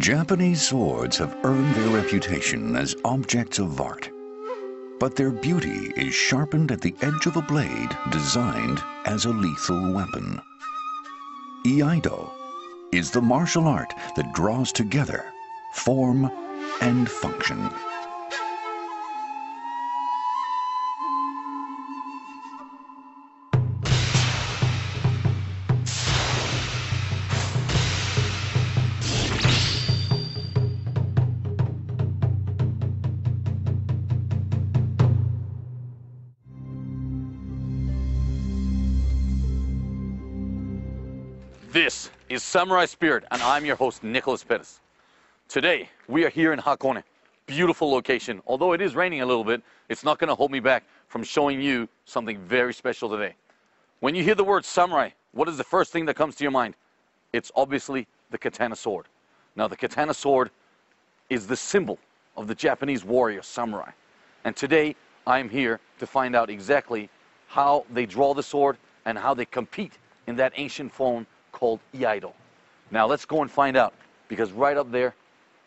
Japanese swords have earned their reputation as objects of art, but their beauty is sharpened at the edge of a blade designed as a lethal weapon. Iaido is the martial art that draws together form and function. This is Samurai Spirit, and I'm your host, Nicholas Pettas. Today, we are here in Hakone. Beautiful location. Although it is raining a little bit, it's not going to hold me back from showing you something very special today. When you hear the word samurai, what is the first thing that comes to your mind? It's obviously the katana sword. Now, the katana sword is the symbol of the Japanese warrior samurai. And today, I'm here to find out exactly how they draw the sword and how they compete in that ancient form called Iaido. Now let's go and find out, because right up there,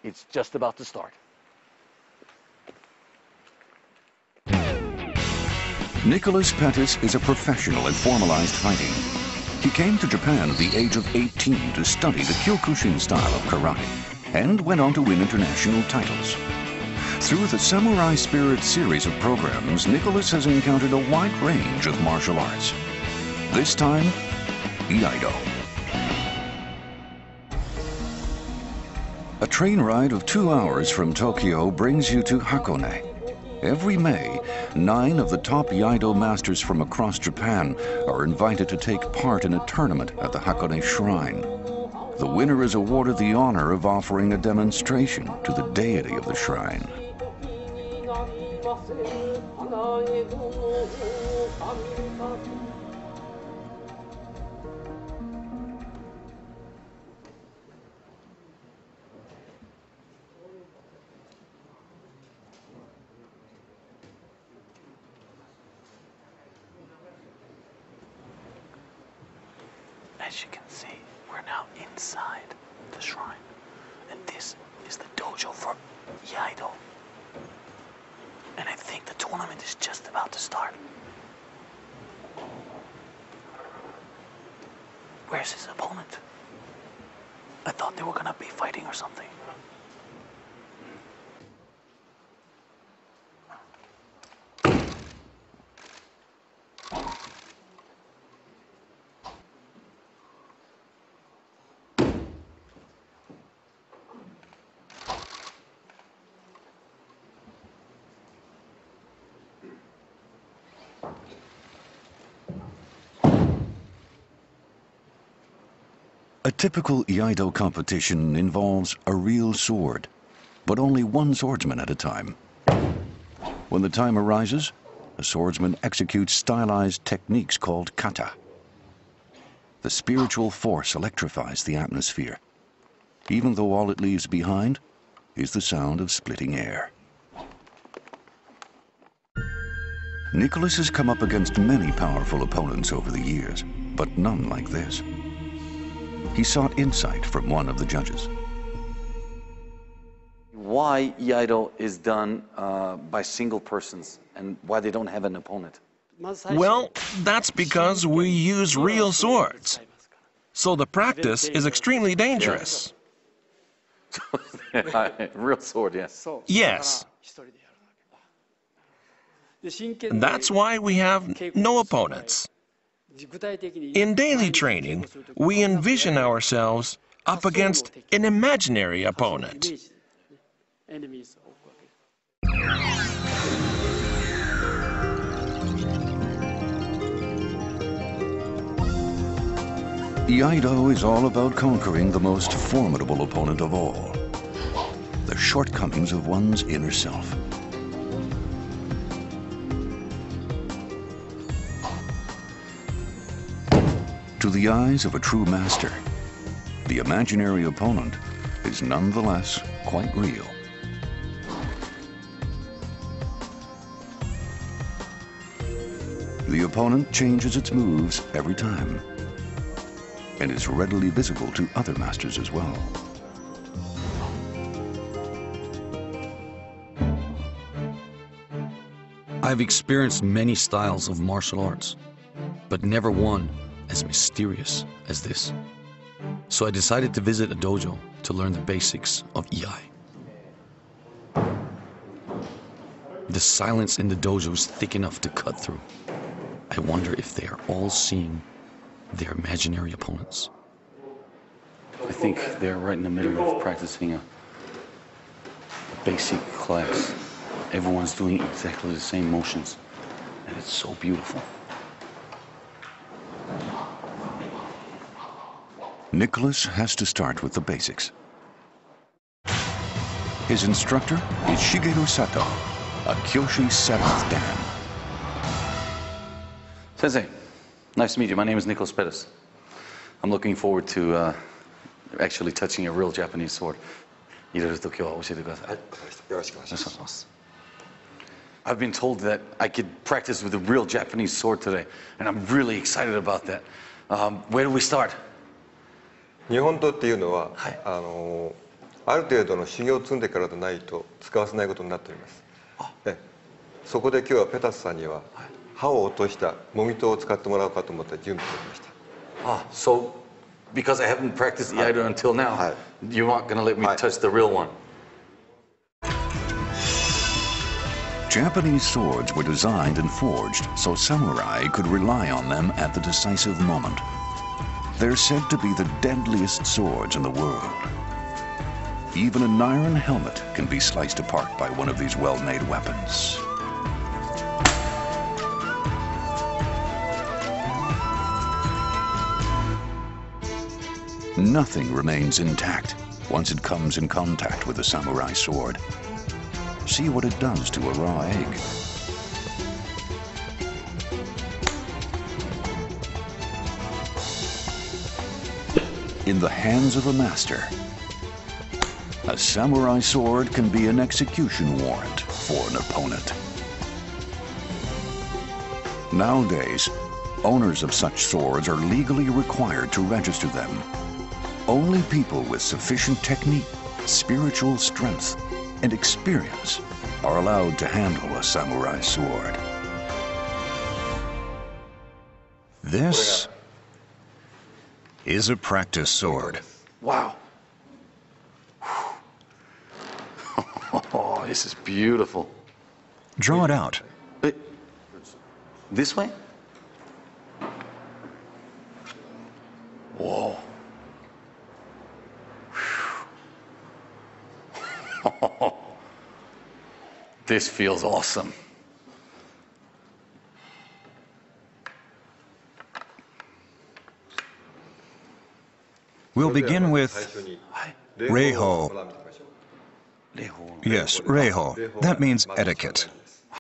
it's just about to start. Nicholas Pettas is a professional in formalized fighting. He came to Japan at the age of 18 to study the Kyokushin style of karate, and went on to win international titles. Through the Samurai Spirit series of programs, Nicholas has encountered a wide range of martial arts. This time, Iaido. A train ride of 2 hours from Tokyo brings you to Hakone. Every May, 9 of the top Iaido masters from across Japan are invited to take part in a tournament at the Hakone Shrine. The winner is awarded the honor of offering a demonstration to the deity of the shrine. As you can see, we're now inside the shrine, and this is the dojo for Iaido. And I think the tournament is just about to start. Where's his opponent? I thought they were gonna be fighting or something. A typical Iaido competition involves a real sword, but only one swordsman at a time. When the time arises, a swordsman executes stylized techniques called kata. The spiritual force electrifies the atmosphere, even though all it leaves behind is the sound of splitting air. Nicholas has come up against many powerful opponents over the years, but none like this. He sought insight from one of the judges. Why Iaido is done by single persons and why they don't have an opponent? Well, that's because we use real swords. So the practice is extremely dangerous. Real sword, yes. Yes. That's why we have no opponents. In daily training, we envision ourselves up against an imaginary opponent. Iaido is all about conquering the most formidable opponent of all, the shortcomings of one's inner self. To the eyes of a true master, the imaginary opponent is nonetheless quite real. The opponent changes its moves every time and is readily visible to other masters as well. I've experienced many styles of martial arts, but never one as mysterious as this. So I decided to visit a dojo to learn the basics of Iai. The silence in the dojo is thick enough to cut through. I wonder if they are all seeing their imaginary opponents. I think they're right in the middle of practicing a basic class. Everyone's doing exactly the same motions, and it's so beautiful. Nicholas has to start with the basics. His instructor is Shigeru Sato, a Kyoshi 7th Dan. Sensei, nice to meet you. My name is Nicholas Pettas. I'm looking forward to actually touching a real Japanese sword. I've been told that I could practice with a real Japanese sword today, and I'm really excited about that. Where do we start? 日本刀っていうのは、ある程度の修行を積んでからでないと使わせないことになっております。そこで今日はペタスさんには刃を落としたもみ刀を使ってもらおうかと思って準備してきました。So because I haven't practiced Iaido until now, you're not going to let me touch the real one. Japanese swords were designed and forged so samurai could rely on them at the decisive moment. They're said to be the deadliest swords in the world. Even an iron helmet can be sliced apart by one of these well-made weapons. Nothing remains intact once it comes in contact with a samurai sword. See what it does to a raw egg. In the hands of a master, a samurai sword can be an execution warrant for an opponent. Nowadays, owners of such swords are legally required to register them. Only people with sufficient technique, spiritual strength, and experience are allowed to handle a samurai sword. This is a practice sword. Wow. Oh, this is beautiful. Draw it out. This way? Whoa. This feels awesome. We'll begin with Reiho. Yes, Reiho. That means etiquette.